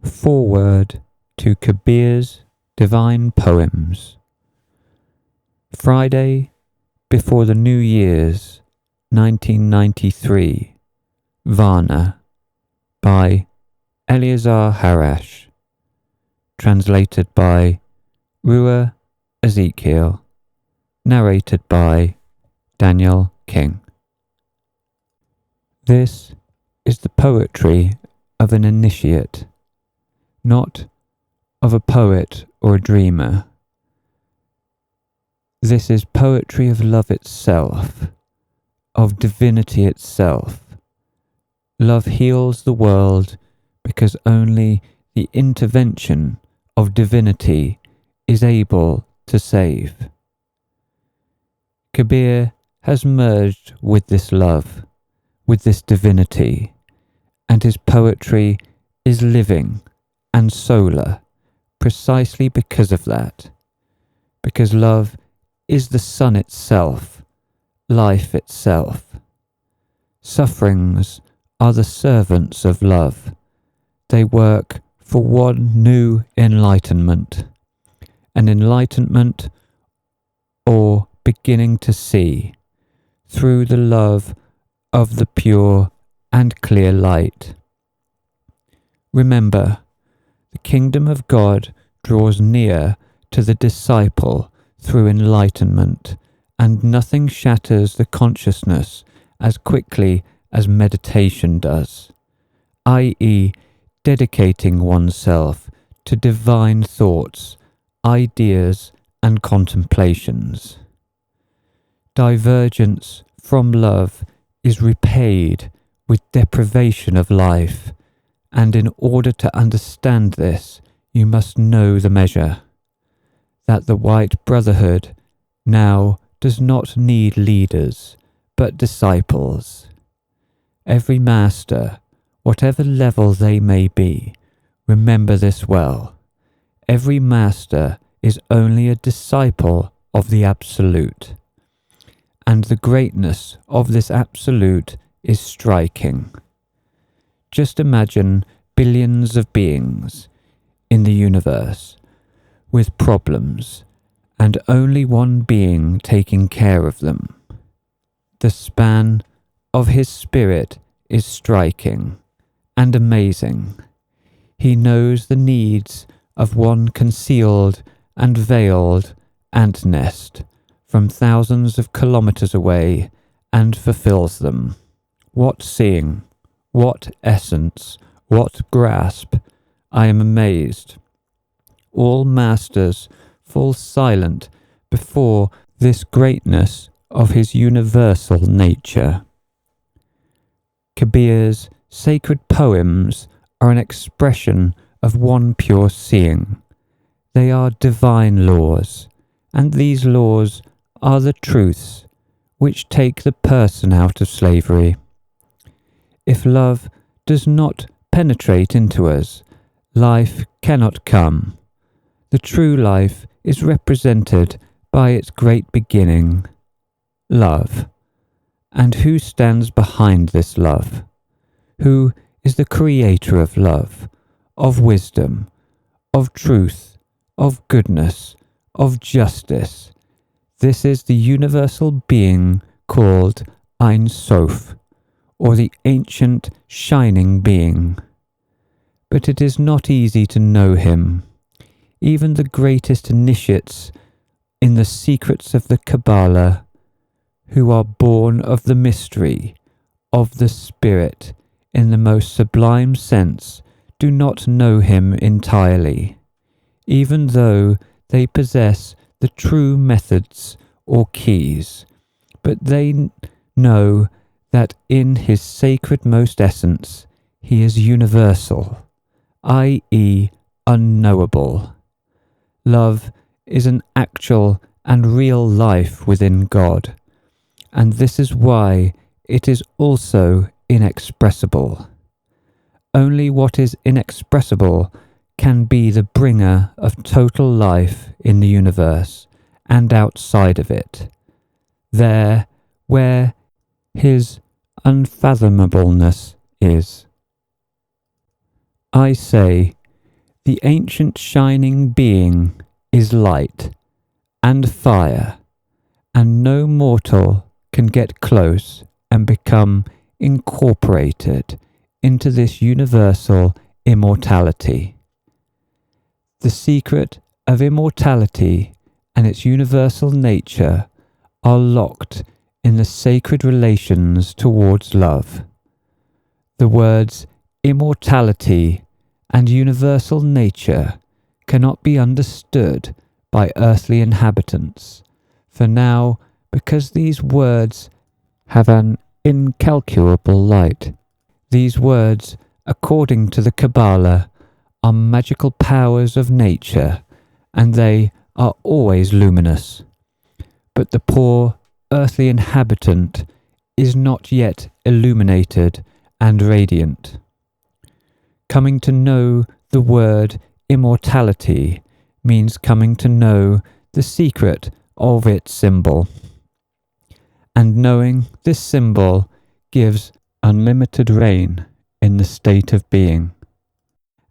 Foreword to Kabir's Divine Poems. Friday before the New Year's, 1993, Varna, by Eleazar Harash, translated by Ruah Ezekiel, narrated by Daniel King. This is the poetry of an initiate, not of a poet or a dreamer. This is poetry of love itself, of divinity itself. Love heals the world because only the intervention of divinity is able to save. Kabir has merged with this love, with this divinity, and his poetry is living and solar precisely because of that, because love is the sun itself, life itself. Sufferings are the servants of love. They work for one new enlightenment, an enlightenment or beginning to see through the love of the pure and clear light. Remember, the kingdom of God draws near to the disciple through enlightenment, and nothing shatters the consciousness as quickly as meditation does, i.e., dedicating oneself to divine thoughts, ideas, and contemplations. Divergence from love is repaid with deprivation of life, and in order to understand this, you must know the measure, that the white brotherhood now does not need leaders, but disciples. Every master, whatever level they may be, remember this well. Every master is only a disciple of the Absolute, and the greatness of this Absolute is striking. Just imagine billions of beings in the universe with problems, and only one being taking care of them. The span of his spirit is striking and amazing. He knows the needs of one concealed and veiled ant nest from thousands of kilometers away and fulfills them. What seeing! What essence, what grasp! I am amazed. All masters fall silent before this greatness of his universal nature. Kabir's sacred poems are an expression of one pure seeing. They are divine laws, and these laws are the truths which take the person out of slavery. If love does not penetrate into us, life cannot come. The true life is represented by its great beginning, love. And who stands behind this love? Who is the creator of love, of wisdom, of truth, of goodness, of justice? This is the universal being called Ein Sof, or the ancient shining being. But it is not easy to know him. Even the greatest initiates in the secrets of the Kabbalah, who are born of the mystery, of the Spirit, in the most sublime sense, do not know him entirely, even though they possess the true methods or keys. But they know that in his sacred most essence he is universal, i.e. unknowable. Love is an actual and real life within God, and this is why it is also inexpressible. Only what is inexpressible can be the bringer of total life in the universe and outside of it, there where his unfathomableness is. I say, The ancient shining being is light and fire, and no mortal can get close and become incorporated into this universal immortality. The secret of immortality and its universal nature are locked in the sacred relations towards love. The words immortality and universal nature cannot be understood by earthly inhabitants, for now, because these words have an incalculable light. These words, according to the Kabbalah, are magical powers of nature, and they are always luminous. But the poor earthly inhabitant is not yet illuminated and radiant. Coming to know the word immortality means coming to know the secret of its symbol. And knowing this symbol gives unlimited reign in the state of being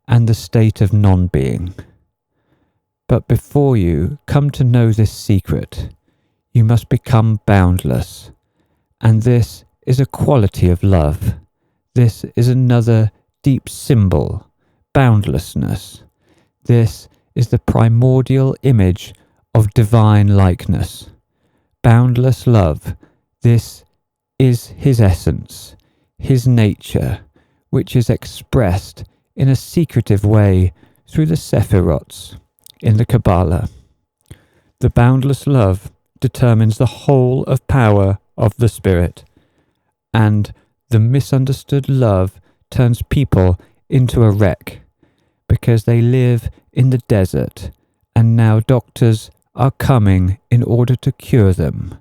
and the state of non-being. But before you come to know this secret, you must become boundless. And this is a quality of love. This is another deep symbol, boundlessness. This is the primordial image of divine likeness. Boundless love, this is his essence, his nature, which is expressed in a secretive way through the Sephirots in the Kabbalah. The boundless love determines the whole of power of the Spirit, and the misunderstood love turns people into a wreck because they live in the desert, and now doctors are coming in order to cure them,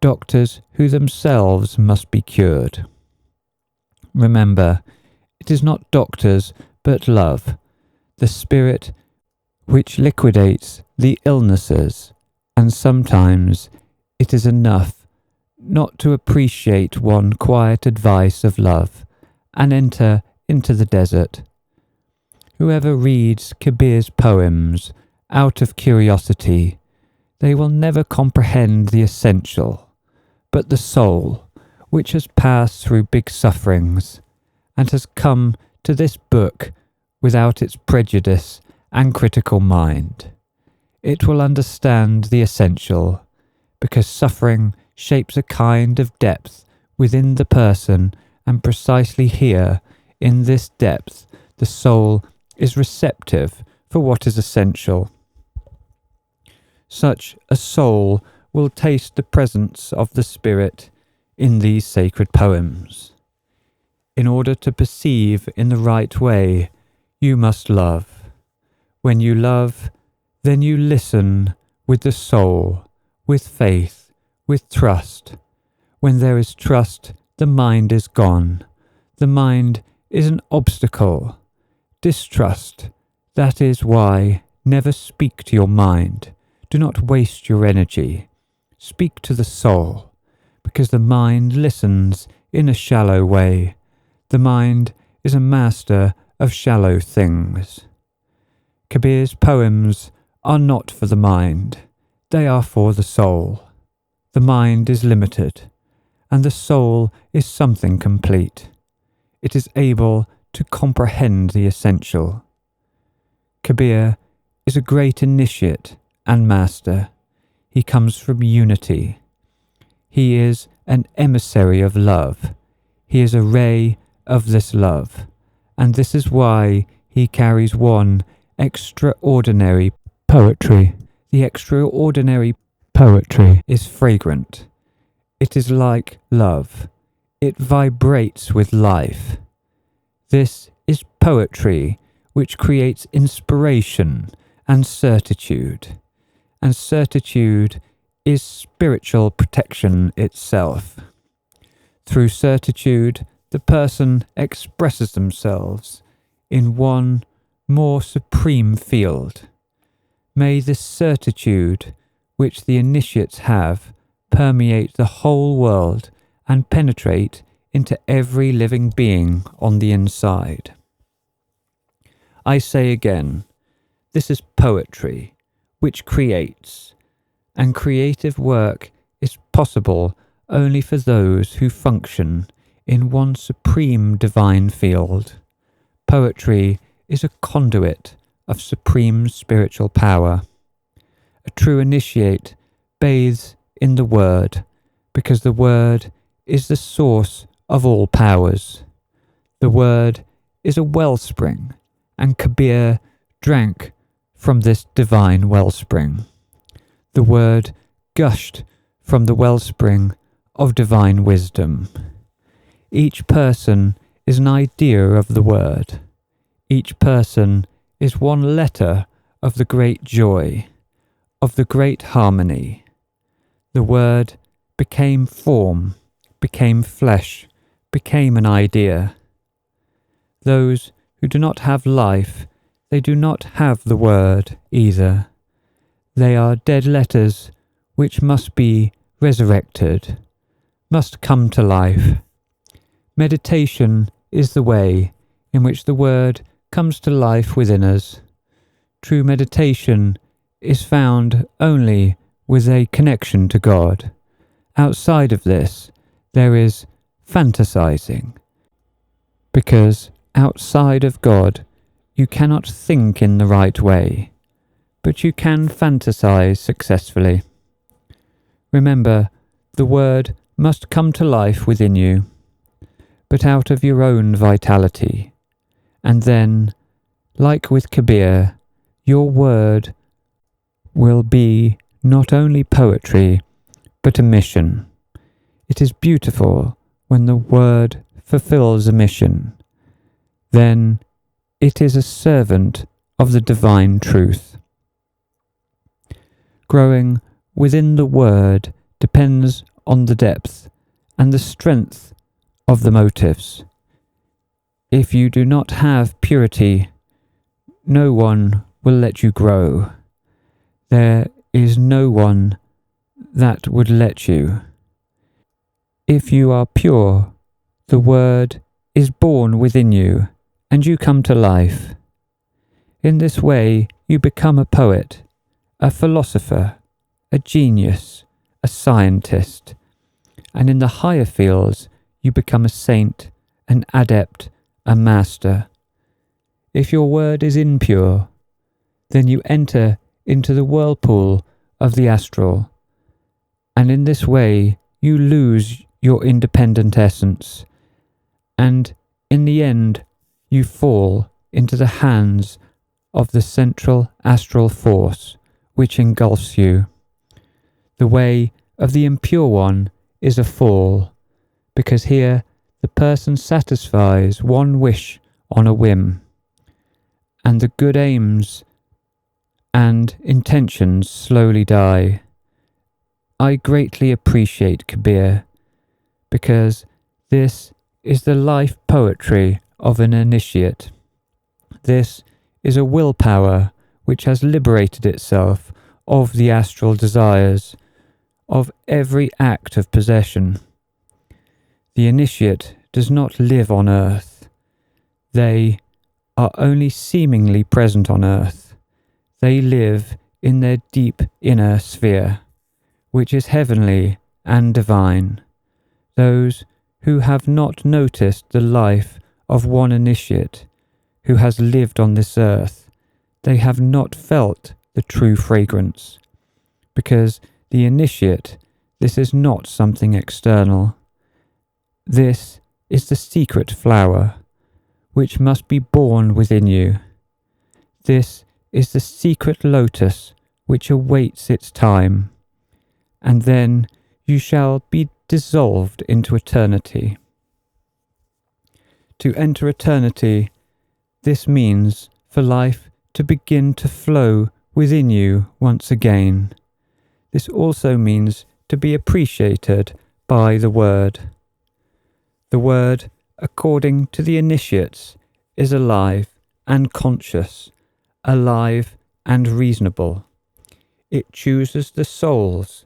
doctors who themselves must be cured. Remember, it is not doctors but love, the Spirit which liquidates the illnesses, and sometimes it is enough not to appreciate one quiet advice of love and enter into the desert. Whoever reads Kabir's poems out of curiosity, they will never comprehend the essential, but the soul, which has passed through big sufferings and has come to this book without its prejudice and critical mind. It will understand the essential, because suffering shapes a kind of depth within the person, and precisely here, in this depth, the soul is receptive for what is essential. Such a soul will taste the presence of the Spirit in these sacred poems. In order to perceive in the right way, you must love. When you love, then you listen with the soul, with faith, with trust. When there is trust, the mind is gone. The mind is an obstacle. Distrust, that is why never speak to your mind. Do not waste your energy. Speak to the soul, because the mind listens in a shallow way. The mind is a master of shallow things. Kabir's poems are not for the mind, they are for the soul. The mind is limited, and the soul is something complete. It is able to comprehend the essential. Kabir is a great initiate and master. He comes from unity. He is an emissary of love. He is a ray of this love, and this is why he carries one extraordinary poetry. The extraordinary poetry is fragrant. It is like love. It vibrates with life. This is poetry which creates inspiration and certitude is spiritual protection itself. Through certitude, the person expresses themselves in one more supreme field. May this certitude, which the initiates have, permeate the whole world and penetrate into every living being on the inside. I say again, this is poetry, which creates, and creative work is possible only for those who function in one supreme divine field. Poetry is a conduit of supreme spiritual power. A true initiate bathes in the Word, because the Word is the source of all powers. The Word is a wellspring, and Kabir drank from this divine wellspring. The Word gushed from the wellspring of divine wisdom. Each person is an idea of the Word. Each person is one letter of the great joy, of the great harmony. The Word became form, became flesh, became an idea. Those who do not have life, they do not have the Word either. They are dead letters which must be resurrected, must come to life. Meditation is the way in which the Word comes to life within us. True meditation is found only with a connection to God. Outside of this, there is fantasizing, because outside of God, you cannot think in the right way, but you can fantasize successfully. Remember, the Word must come to life within you, but out of your own vitality. And then, like with Kabir, your Word will be not only poetry, but a mission. It is beautiful when the Word fulfills a mission. Then it is a servant of the divine truth. Growing within the Word depends on the depth and the strength of the motives. If you do not have purity, no one will let you grow. There is no one that would let you. If you are pure, the Word is born within you, and you come to life. In this way, you become a poet, a philosopher, a genius, a scientist, and in the higher fields, you become a saint, an adept, a master. If your word is impure, then you enter into the whirlpool of the astral, and in this way you lose your independent essence, and in the end you fall into the hands of the central astral force which engulfs you. The way of the impure one is a fall, because here the person satisfies one wish on a whim, and the good aims and intentions slowly die. I greatly appreciate Kabir, because this is the life poetry of an initiate. This is a willpower which has liberated itself of the astral desires, of every act of possession. The initiate does not live on earth. They are only seemingly present on earth. They live in their deep inner sphere, which is heavenly and divine. Those who have not noticed the life of one initiate who has lived on this earth, they have not felt the true fragrance, because the initiate, this is not something external. This is the secret flower, which must be born within you. This is the secret lotus which awaits its time, and then you shall be dissolved into eternity. To enter eternity, this means for life to begin to flow within you once again. This also means to be appreciated by the Word. The Word, according to the initiates, is alive and conscious, alive and reasonable. It chooses the souls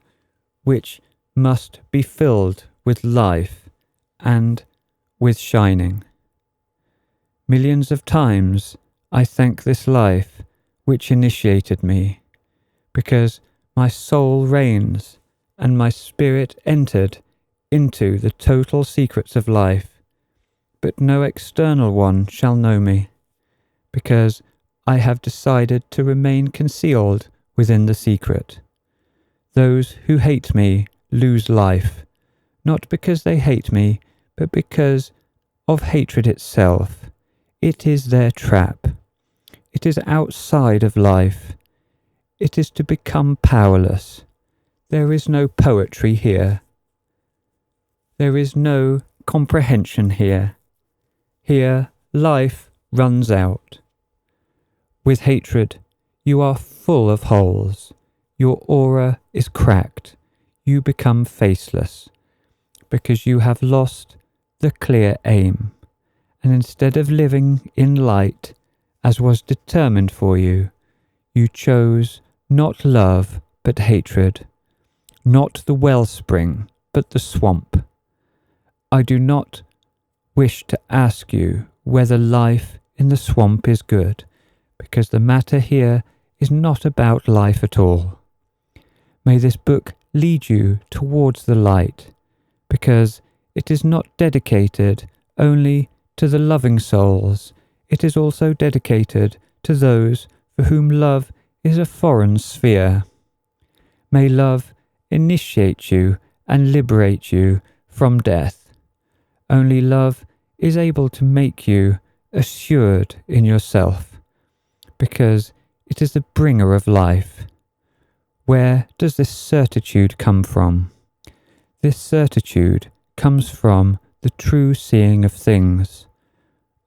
which must be filled with life and with shining. Millions of times I thank this life which initiated me, because my soul reigns and my spirit entered into the total secrets of life, but no external one shall know me, because I have decided to remain concealed within the secret. Those who hate me lose life, not because they hate me, but because of hatred itself. It is their trap. It is outside of life. It is to become powerless. There is no poetry here. There is no comprehension here. Here, life runs out. With hatred, you are full of holes. Your aura is cracked. You become faceless, because you have lost the clear aim. And instead of living in light, as was determined for you, you chose not love but hatred, not the wellspring but the swamp. I do not wish to ask you whether life in the swamp is good, because the matter here is not about life at all. May this book lead you towards the light, because it is not dedicated only to the loving souls, it is also dedicated to those for whom love is a foreign sphere. May love initiate you and liberate you from death. Only love is able to make you assured in yourself, because it is the bringer of life. Where does this certitude come from? This certitude comes from the true seeing of things.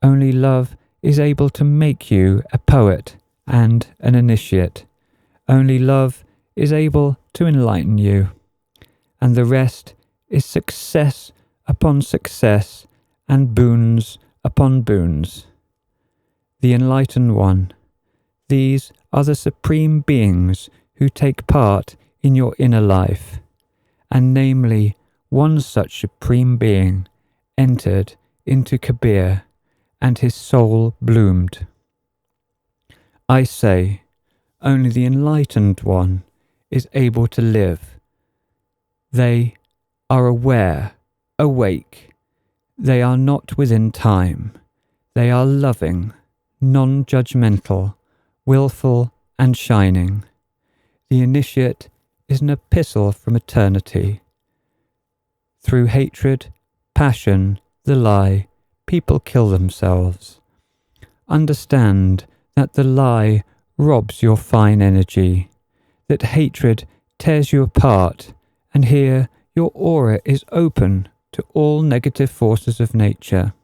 Only love is able to make you a poet and an initiate. Only love is able to enlighten you. And the rest is success upon success and boons upon boons. The enlightened one. These are the supreme beings who take part in your inner life. And namely, one such supreme being entered into Kabir, and his soul bloomed. I say, only the enlightened one is able to live. They are aware, awake. They are not within time. They are loving, non-judgmental, willful and shining. The initiate is an epistle from eternity. Through hatred, passion, the lie, people kill themselves. Understand that the lie robs your fine energy, that hatred tears you apart, and here your aura is open to all negative forces of nature,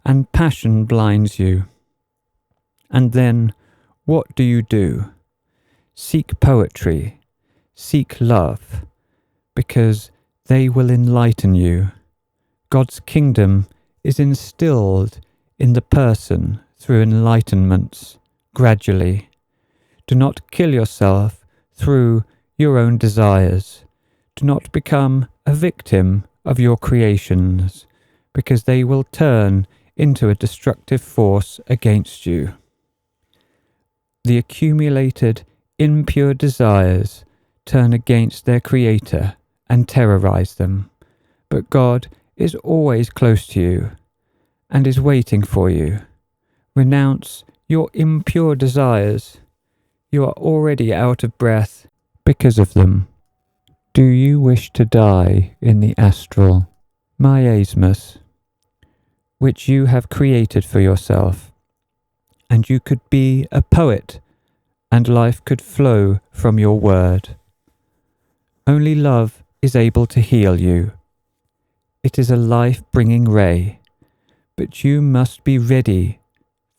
and passion blinds you. And then, what do? Seek poetry, seek love, because they will enlighten you. God's kingdom is instilled in the person through enlightenments, gradually. Do not kill yourself through your own desires. Do not become a victim of your creations, because they will turn into a destructive force against you. The accumulated impure desires turn against their Creator and terrorize them, but God is always close to you and is waiting for you. Renounce your impure desires. You are already out of breath because of them. Do you wish to die in the astral miasmus, which you have created for yourself, and you could be a poet, and life could flow from your word? Only love is able to heal you. It is a life-bringing ray, but you must be ready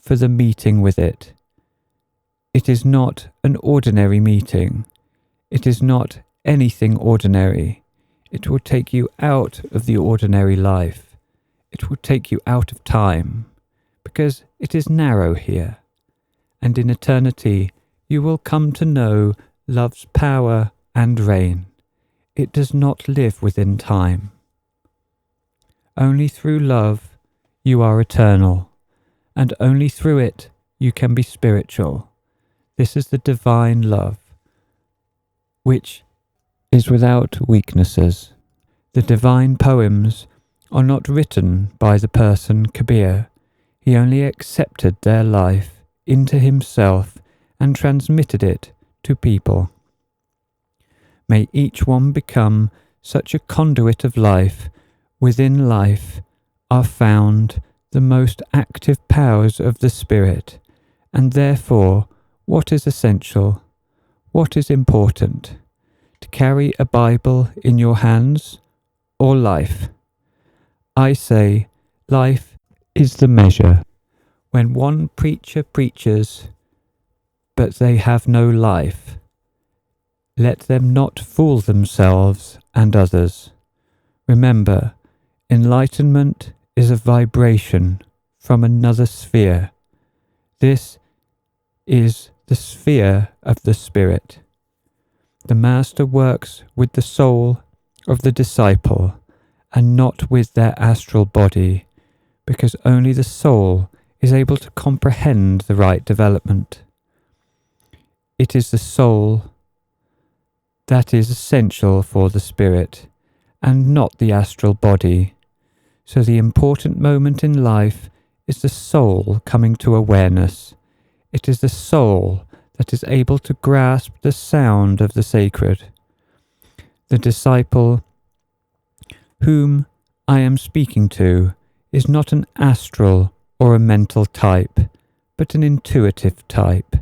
for the meeting with it. It is not an ordinary meeting. It is not anything ordinary. It will take you out of the ordinary life. It will take you out of time, because it is narrow here. And in eternity, you will come to know love's power and reign. It does not live within time. Only through love you are eternal, and only through it you can be spiritual. This is the divine love, which is without weaknesses. The divine poems are not written by the person Kabir. He only accepted their life into himself and transmitted it to people. May each one become such a conduit of life. Within life are found the most active powers of the Spirit, and therefore what is essential, what is important, to carry a Bible in your hands or life? I say life is the measure. When one preacher preaches, but they have no life, let them not fool themselves and others. Remember, enlightenment is a vibration from another sphere. This is the sphere of the Spirit. The Master works with the soul of the disciple and not with their astral body, because only the soul is able to comprehend the right development. It is the soul that is essential for the Spirit, and not the astral body. So the important moment in life is the soul coming to awareness. It is the soul that is able to grasp the sound of the sacred. The disciple whom I am speaking to is not an astral or a mental type, but an intuitive type.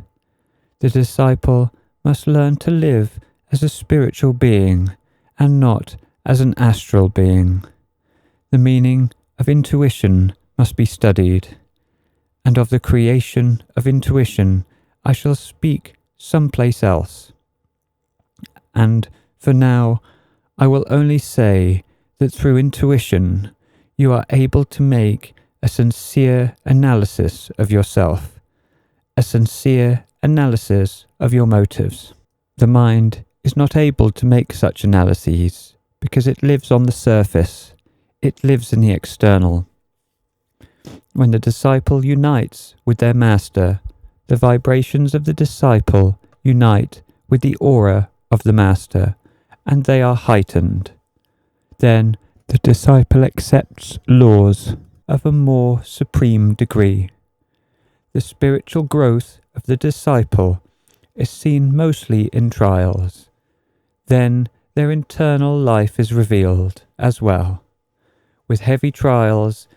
The disciple must learn to live as a spiritual being and not as an astral being. The meaning of intuition must be studied, and of the creation of intuition I shall speak someplace else. And for now, I will only say that through intuition you are able to make a sincere analysis of yourself, a sincere analysis of your motives. The mind is not able to make such analyses because it lives on the surface, it lives in the external. When the disciple unites with their master, the vibrations of the disciple unite with the aura of the master, and they are heightened. Then the disciple accepts laws of a more supreme degree. The spiritual growth of the disciple is seen mostly in trials. Then their internal life is revealed as well. With heavy trials,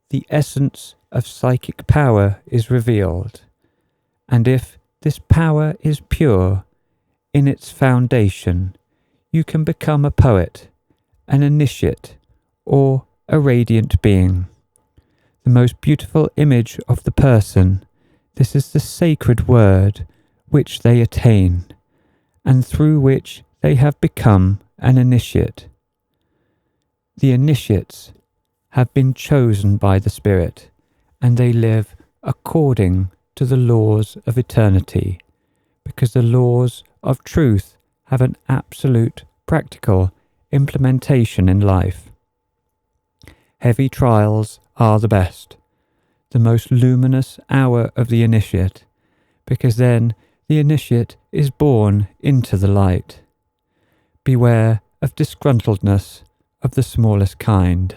the essence of psychic power is revealed. And if this power is pure in its foundation, you can become a poet, an initiate, or a radiant being. The most beautiful image of the person, this is the sacred word which they attain, and through which they have become an initiate. The initiates have been chosen by the Spirit, and they live according to the laws of eternity, because the laws of truth have an absolute practical implementation in life. Heavy trials are the best, the most luminous hour of the initiate, because then the initiate is born into the light. Beware of disgruntledness of the smallest kind,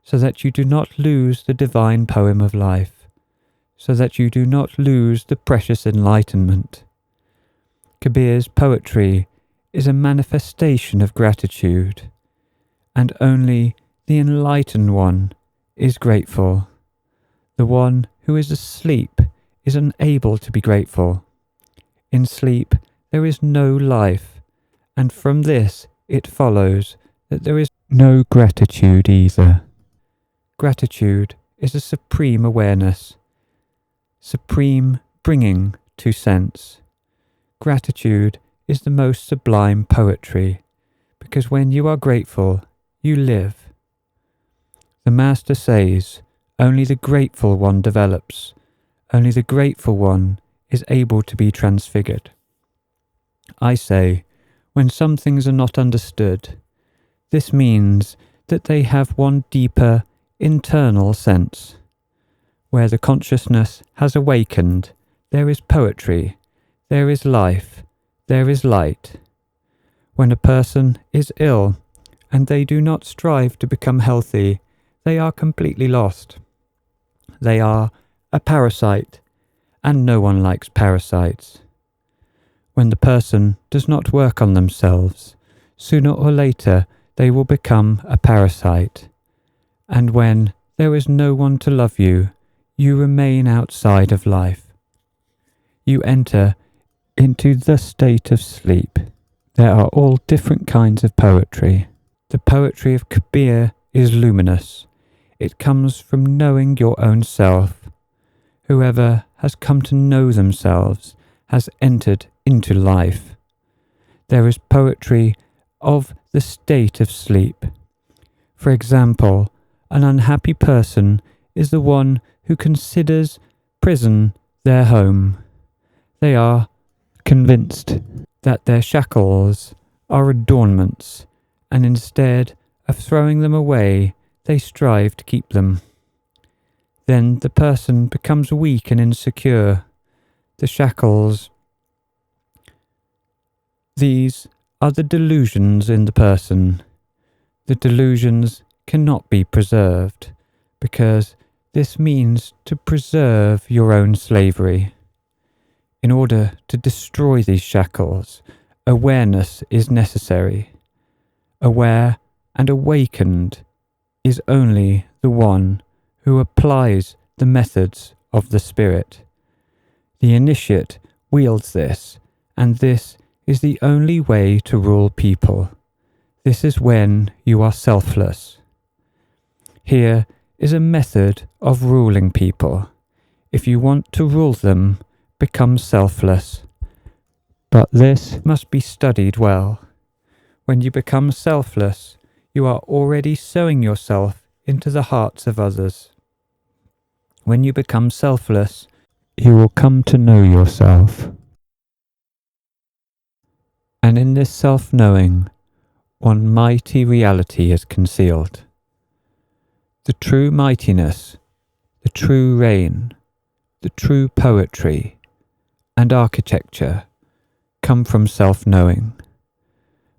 so that you do not lose the divine poem of life, so that you do not lose the precious enlightenment. Kabir's poetry is a manifestation of gratitude, and only the enlightened one is grateful. The one who is asleep is unable to be grateful. In sleep there is no life, and from this it follows that there is no gratitude either. Gratitude is a supreme awareness, supreme bringing to sense. Gratitude is the most sublime poetry, because when you are grateful, you live. The Master says, only the grateful one develops, only the grateful one is able to be transfigured. I say, when some things are not understood, this means that they have one deeper internal sense, where the consciousness has awakened there is poetry, there is life, there is light. When a person is ill and they do not strive to become healthy, they are completely lost. They are a parasite, and no one likes parasites. When the person does not work on themselves, sooner or later they will become a parasite. And when there is no one to love you, you remain outside of life. You enter into the state of sleep. There are all different kinds of poetry. The poetry of Kabir is luminous. It comes from knowing your own self. Whoever has come to know themselves has entered into life. There is poetry of the state of sleep. For example, an unhappy person is the one who considers prison their home. They are convinced that their shackles are adornments, and instead of throwing them away, they strive to keep them. Then the person becomes weak and insecure. The shackles, these are the delusions in the person. The delusions cannot be preserved, because this means to preserve your own slavery. In order to destroy these shackles, awareness is necessary. Aware and awakened is only the one who applies the methods of the Spirit. The initiate wields this, and this is the only way to rule people. This is when you are selfless. Here is a method of ruling people. If you want to rule them, become selfless. But this must be studied well. When you become selfless, you are already sowing yourself into the hearts of others. When you become selfless, you will come to know yourself. And in this self-knowing, one mighty reality is concealed. The true mightiness, the true reign, the true poetry, and architecture come from self-knowing.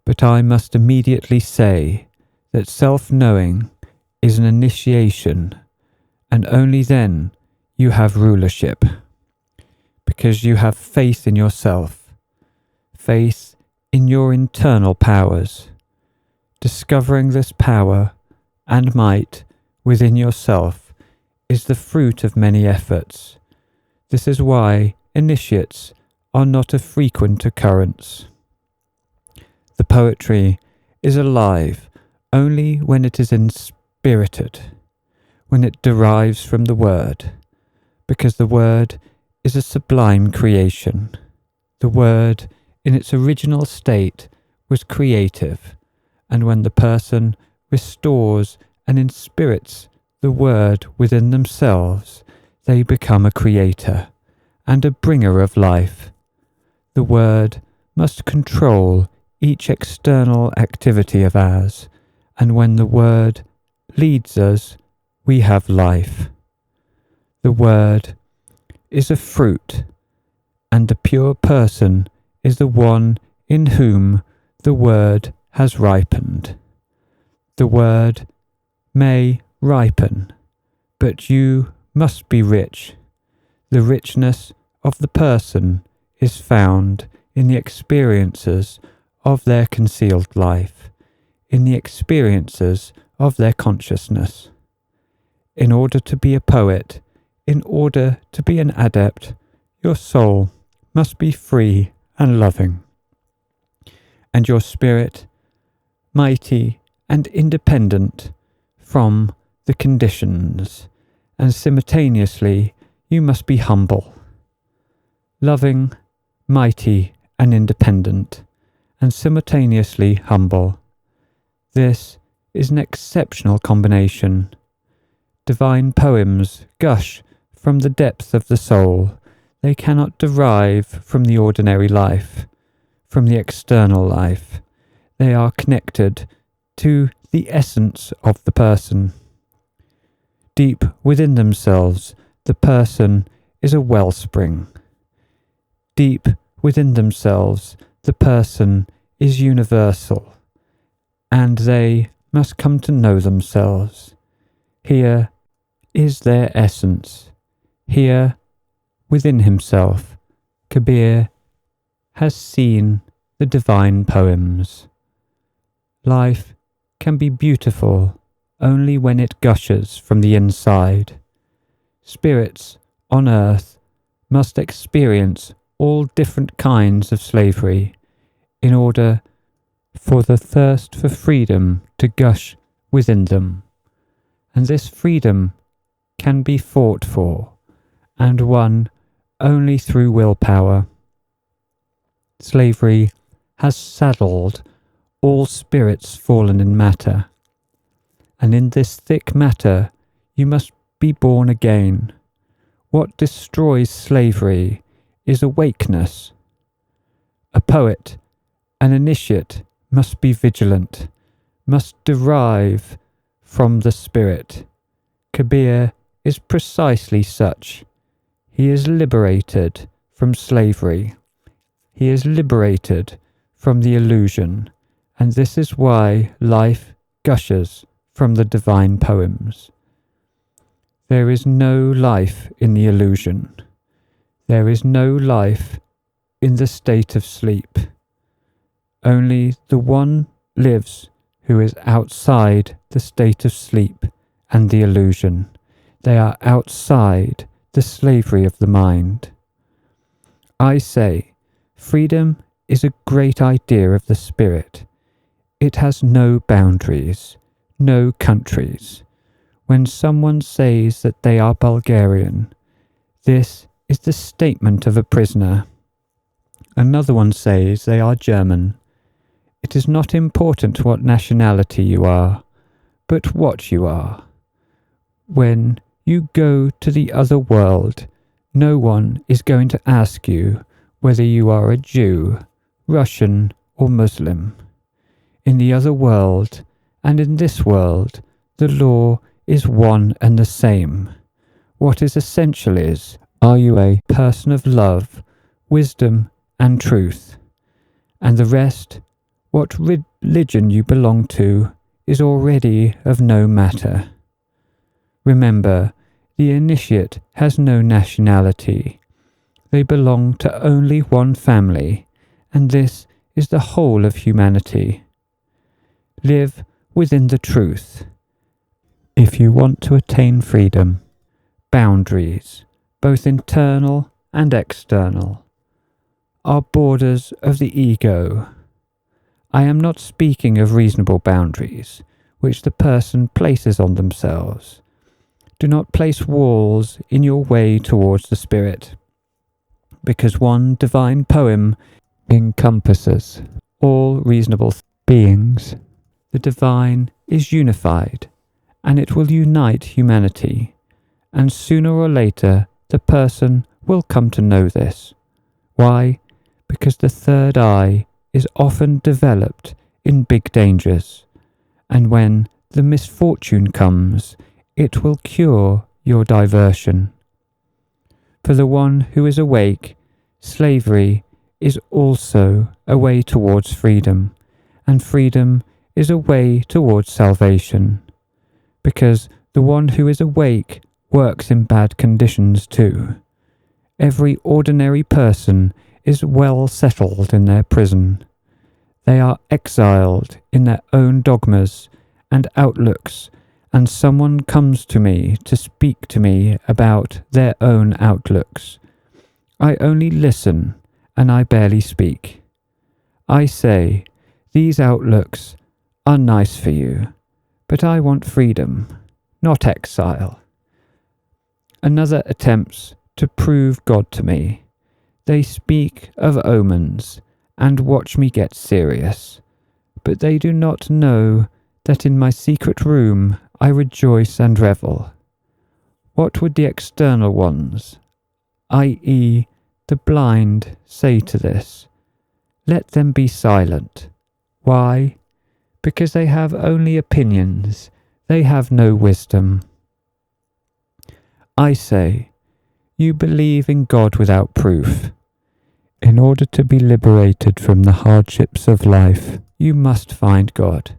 But I must immediately say that self-knowing is an initiation, and only then you have rulership, because you have faith in yourself, faith in your internal powers. Discovering this power and might within yourself is the fruit of many efforts. This is why initiates are not a frequent occurrence. The poetry is alive only when it is inspirited, when it derives from the Word, because the Word is a sublime creation. The Word, in its original state, was creative, and when the person restores and inspirits the Word within themselves, they become a creator and a bringer of life. The Word must control each external activity of ours, and when the Word leads us, we have life. The Word is a fruit, and a pure person is the one in whom the Word has ripened. The Word may ripen, but you must be rich. The richness of the person is found in the experiences of their concealed life, in the experiences of their consciousness. In order to be a poet, in order to be an adept, your soul must be free and loving, and your spirit mighty and independent from the conditions, and simultaneously you must be humble, loving, mighty and independent, and simultaneously humble. This is an exceptional combination. Divine poems gush from the depth of the soul. They cannot derive from the ordinary life, from the external life. They are connected to the essence of the person. Deep within themselves, the person is a wellspring. deep within themselves the person is universal, and they must come to know themselves. Here is their essence. Here, within himself, Kabir has seen the divine poems. Life can be beautiful only when it gushes from the inside. Spirits on earth must experience all different kinds of slavery in order for the thirst for freedom to gush within them. And this freedom can be fought for and won only through willpower. Slavery has saddled all spirits fallen in matter, and in this thick matter you must be born again. What destroys slavery is awakeness. A poet, an initiate, must be vigilant, must derive from the spirit. Kabir is precisely such. He is liberated from slavery. He is liberated from the illusion, and this is why life gushes from the divine poems. There is no life in the illusion. There is no life in the state of sleep. Only the one lives who is outside the state of sleep and the illusion. They are outside the slavery of the mind. I say, freedom is a great idea of the spirit. It has no boundaries, no countries. When someone says that they are Bulgarian, this is the statement of a prisoner. Another one says they are German. It is not important what nationality you are, but what you are. When you go to the other world, no one is going to ask you whether you are a Jew, Russian, or Muslim. In the other world, and in this world, the law is one and the same. What is essential is, are you a person of love, wisdom, and truth? And the rest, what religion you belong to, is already of no matter. Remember, the initiate has no nationality. They belong to only one family, and this is the whole of humanity. Live within the truth. If you want to attain freedom, boundaries, both internal and external, are borders of the ego. I am not speaking of reasonable boundaries, which the person places on themselves. Do not place walls in your way towards the spirit, because one divine poem encompasses all reasonable beings. The divine is unified, and it will unite humanity, and sooner or later the person will come to know this. Why? Because the third eye is often developed in big dangers, and when the misfortune comes, it will cure your diversion. For the one who is awake, slavery is also a way towards freedom, and freedom is a way towards salvation, because the one who is awake works in bad conditions too. Every ordinary person is well settled in their prison. They are exiled in their own dogmas and outlooks, and someone comes to me to speak to me about their own outlooks. I only listen, and I barely speak. I say, these outlooks are nice for you, but I want freedom, not exile. Another attempts to prove God to me. They speak of omens and watch me get serious, but they do not know that in my secret room I rejoice and revel. What would the external ones, i.e. the blind, say to this? Let them be silent. Why? Because they have only opinions, they have no wisdom. I say, you believe in God without proof. In order to be liberated from the hardships of life, you must find God.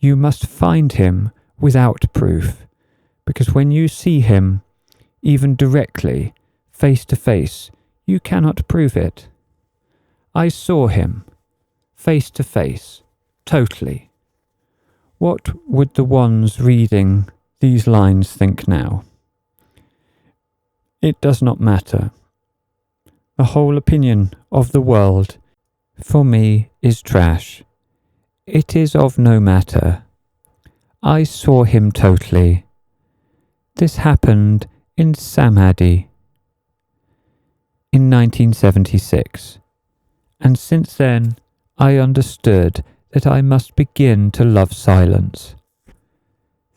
You must find Him without proof, because when you see Him, even directly, face to face, you cannot prove it. I saw Him, face to face, totally. What would the ones reading these lines think now? It does not matter. The whole opinion of the world, for me, is trash. It is of no matter. I saw Him totally. This happened in Samadhi in 1976, and since then I understood that I must begin to love silence.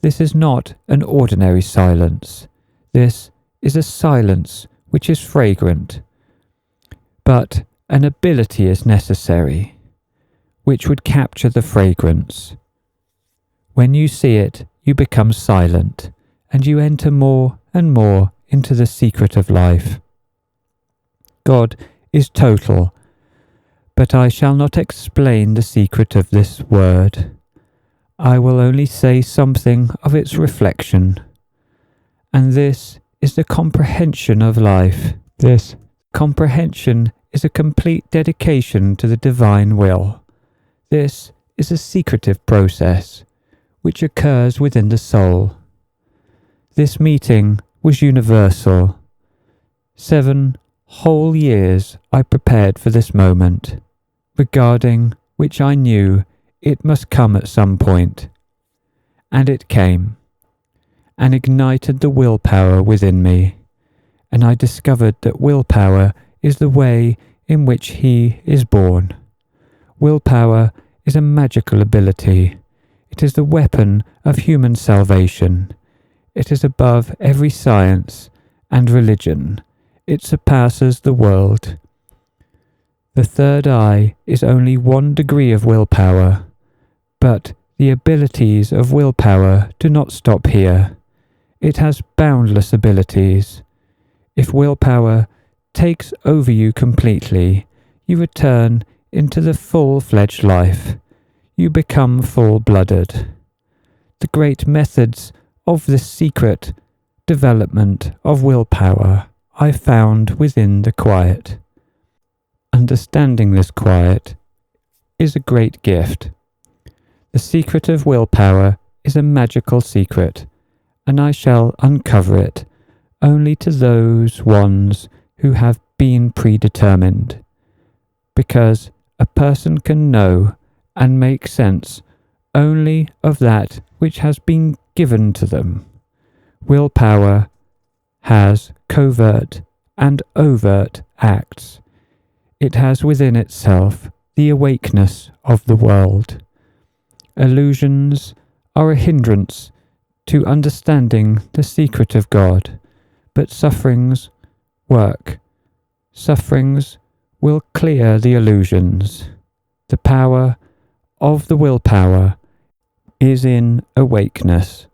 This is not an ordinary silence. This is a silence which is fragrant. But an ability is necessary, which would capture the fragrance. When you see it, you become silent, and you enter more and more into the secret of life. God is total, but I shall not explain the secret of this word. I will only say something of its reflection. And this is the comprehension of life. This comprehension is a complete dedication to the divine will. This is a secretive process which occurs within the soul. This meeting was universal. 7 whole years I prepared for this moment, regarding which I knew it must come at some point. And it came, and ignited the willpower within me, and I discovered that willpower is the way in which He is born. Willpower is a magical ability. It is the weapon of human salvation. It is above every science and religion. It surpasses the world. The third eye is only 1 degree of willpower, but the abilities of willpower do not stop here. It has boundless abilities. If willpower takes over you completely, you return into the full-fledged life. You become full-blooded. The great methods of this secret development of willpower I found within the quiet. Understanding this quiet is a great gift. The secret of willpower is a magical secret, and I shall uncover it only to those ones who have been predetermined, because a person can know and make sense only of that which has been given to them. Willpower has covert and overt acts. It has within itself the awakeness of the world. Illusions are a hindrance to understanding the secret of God, but sufferings work. Sufferings will clear the illusions. The power of the willpower is in awakeness,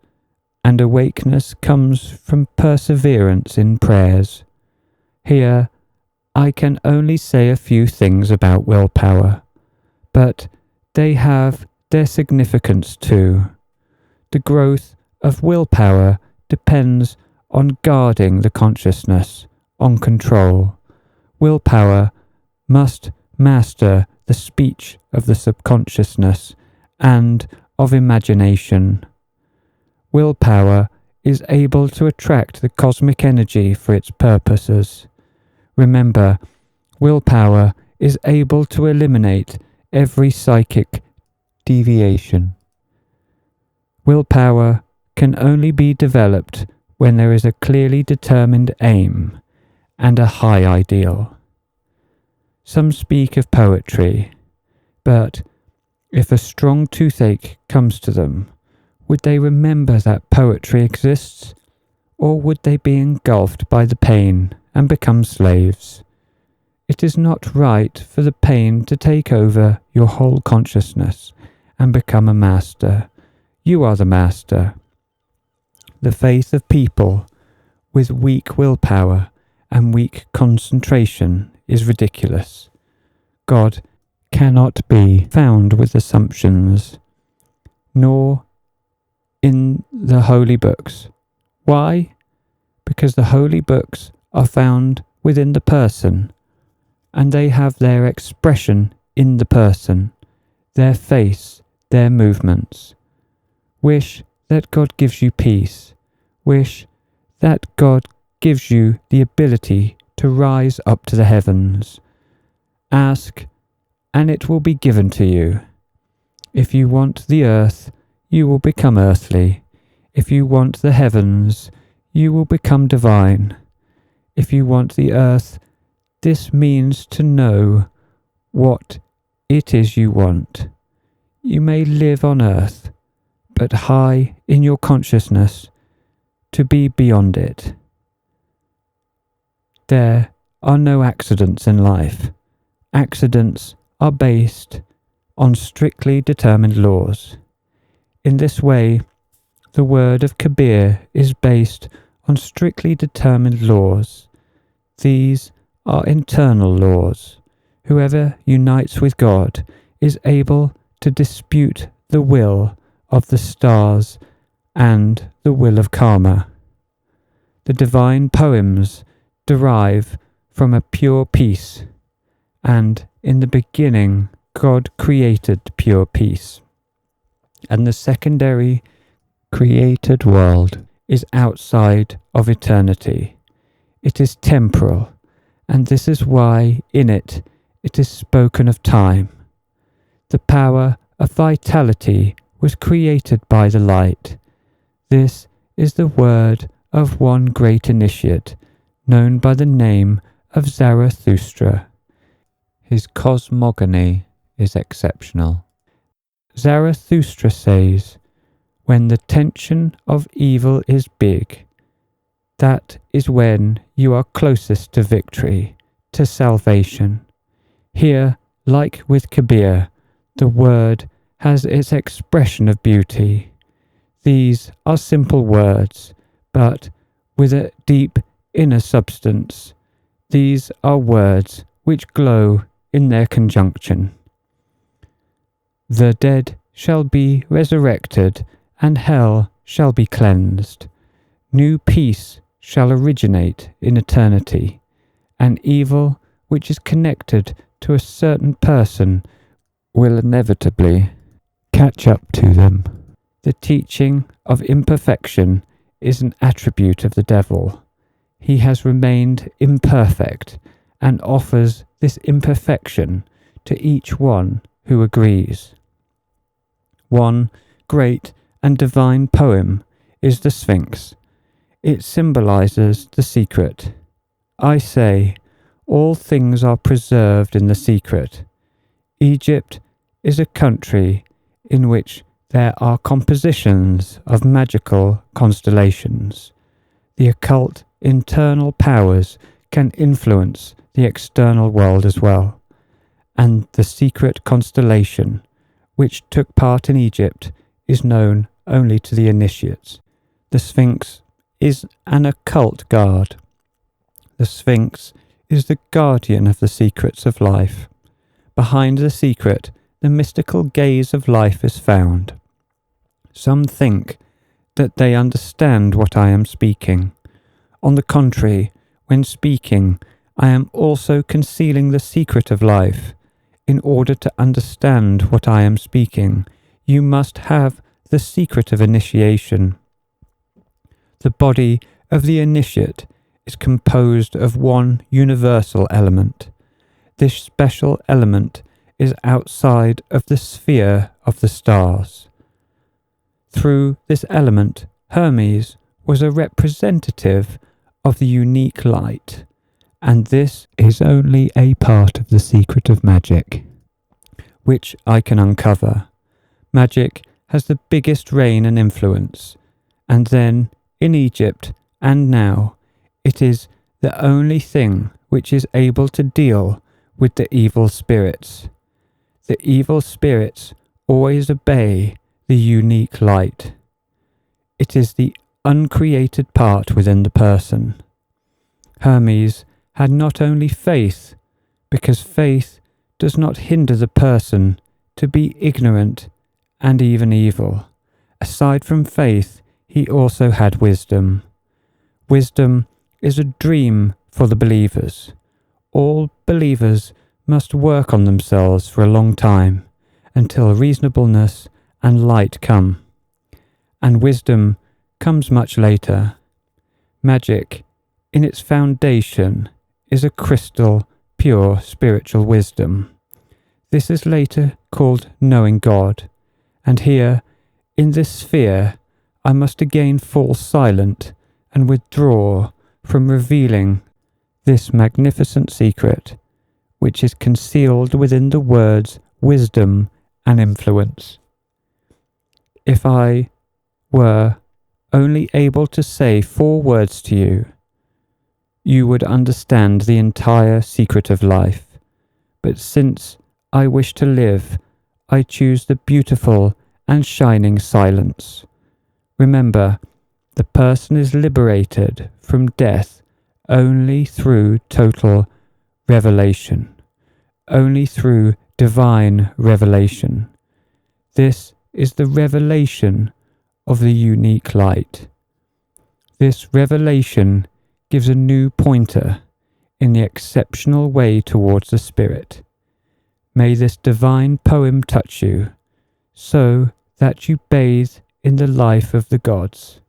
and awakeness comes from perseverance in prayers. Here I can only say a few things about willpower, but they have their significance too. The growth of willpower depends on guarding the consciousness, on control. Willpower must master the speech of the subconsciousness and of imagination. Willpower is able to attract the cosmic energy for its purposes. Remember, willpower is able to eliminate every psychic deviation. Willpower can only be developed when there is a clearly determined aim and a high ideal. Some speak of poetry, but if a strong toothache comes to them, would they remember that poetry exists, or would they be engulfed by the pain and become slaves? It is not right for the pain to take over your whole consciousness and become a master. You are the master. The faith of people with weak willpower and weak concentration is ridiculous. God cannot be found with assumptions, nor in the holy books. Why? Because the holy books are found within the person, and they have their expression in the person, their face, their movements. Wish that God gives you peace. Wish that God gives you the ability to rise up to the heavens. Ask, and it will be given to you. If you want the earth, you will become earthly. If you want the heavens, you will become divine. If you want the earth, this means to know what it is you want. You may live on earth, but high in your consciousness, to be beyond it. There are no accidents in life. Accidents are based on strictly determined laws. In this way, the word of Kabir is based on strictly determined laws. These are internal laws. Whoever unites with God is able to dispute the will of the stars and the will of karma. The divine poems derive from a pure peace, and in the beginning God created pure peace, and the secondary created world is outside of eternity. It is temporal, and this is why in it is spoken of time. The power of vitality was created by the light. This is the word of one great initiate, known by the name of Zarathustra. His cosmogony is exceptional. Zarathustra says, when the tension of evil is big, that is when you are closest to victory, to salvation. Here, like with Kabir, the word has its expression of beauty. These are simple words, but with a deep inner substance. These are words which glow in their conjunction. The dead shall be resurrected, and hell shall be cleansed. New peace shall originate in eternity, and evil which is connected to a certain person will inevitably catch up to them. The teaching of imperfection is an attribute of the devil. He has remained imperfect and offers this imperfection to each one who agrees. One great and divine poem is the Sphinx. It symbolizes the secret. I say, all things are preserved in the secret. Egypt is a country in which there are compositions of magical constellations. The occult internal powers can influence the external world as well, and the secret constellation which took part in Egypt is known only to the initiates. The Sphinx is an occult guard. The Sphinx is the guardian of the secrets of life. Behind the secret, the mystical gaze of life is found. Some think that they understand what I am speaking. On the contrary, when speaking, I am also concealing the secret of life. In order to understand what I am speaking, you must have the secret of initiation. The body of the initiate is composed of one universal element. This special element is outside of the sphere of the stars. Through this element, Hermes was a representative of the unique light, and this is only a part of the secret of magic, which I can uncover. Magic has the biggest reign and influence, and then, in Egypt and now, it is the only thing which is able to deal with the evil spirits. The evil spirits always obey the unique light. It is the uncreated part within the person. Hermes had not only faith, because faith does not hinder the person to be ignorant and even evil. Aside from faith, he also had wisdom. Wisdom is a dream for the believers. All believers must work on themselves for a long time until reasonableness and light come. And wisdom comes much later. Magic, in its foundation, is a crystal, pure spiritual wisdom. This is later called knowing God, and here, in this sphere, I must again fall silent and withdraw from revealing this magnificent secret, which is concealed within the words wisdom and influence. If I were only able to say 4 words to you, you would understand the entire secret of life. But since I wish to live, I choose the beautiful and shining silence. Remember, the person is liberated from death only through total revelation, only through divine revelation. This is the revelation of the unique light. This revelation gives a new pointer in the exceptional way towards the Spirit. May this divine poem touch you, so that you bathe in the life of the gods.